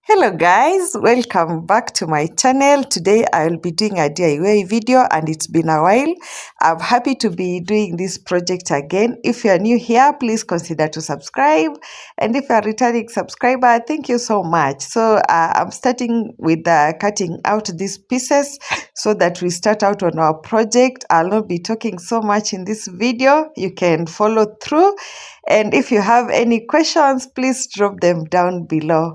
Hello guys, welcome back to my channel. Today I will be doing a DIY video and it's been a while. I'm happy to be doing this project again. If you are new here, please consider to subscribe. And if you are a returning subscriber, thank you so much. So I'm starting with cutting out these pieces so that we start out on our project. I'll not be talking so much in this video. You can follow through. And if you have any questions, please drop them down below.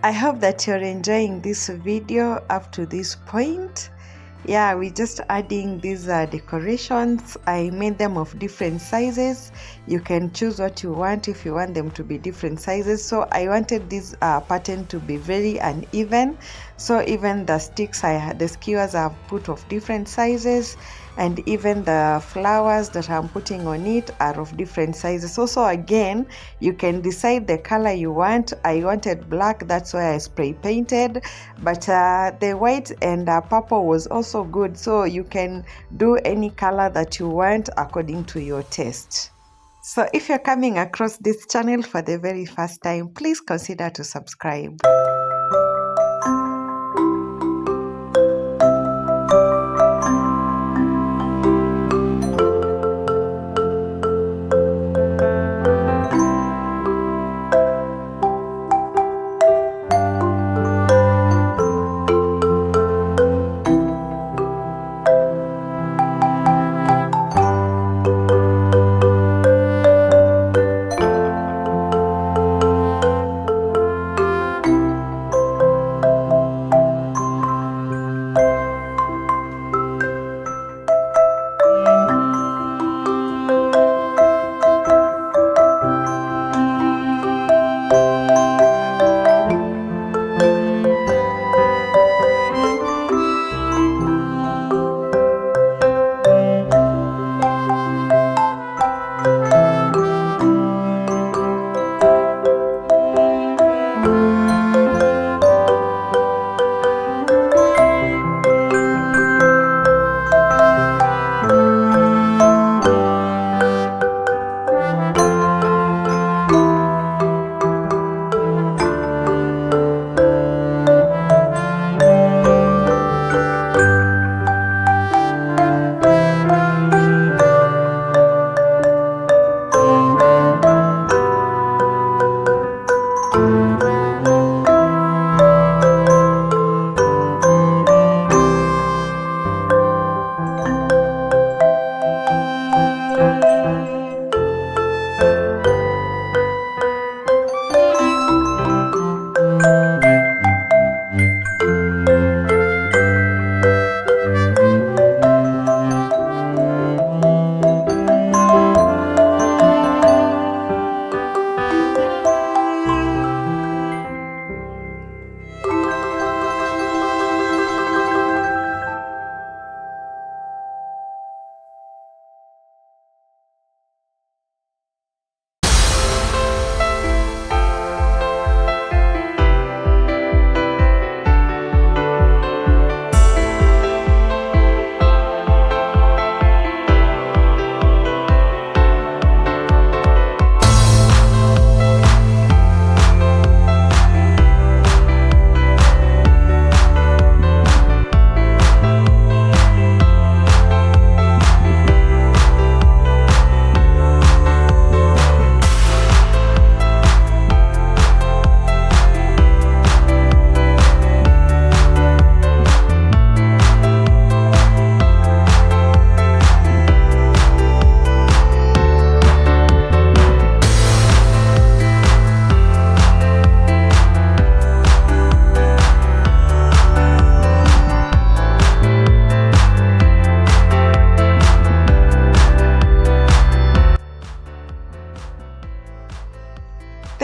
I hope that you're enjoying this video up to this point. Yeah, we're just adding these decorations. I made them of different sizes. You can choose what you want if you want them to be different sizes. So I wanted this pattern to be very uneven. So even the sticks, the skewers I've put of different sizes, and even the flowers that I'm putting on it are of different sizes. Also, again, you can decide the color you want. I wanted black, that's why I spray painted, but the white and purple was also good, so you can do any color that you want according to your taste. So if you're coming across this channel for the very first time, please consider to subscribe.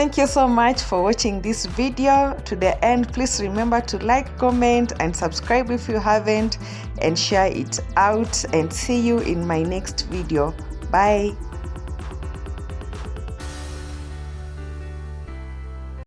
Thank you so much for watching this video to the end. Please remember to like, comment, and subscribe if you haven't, and share it out, and see you in my next video. Bye.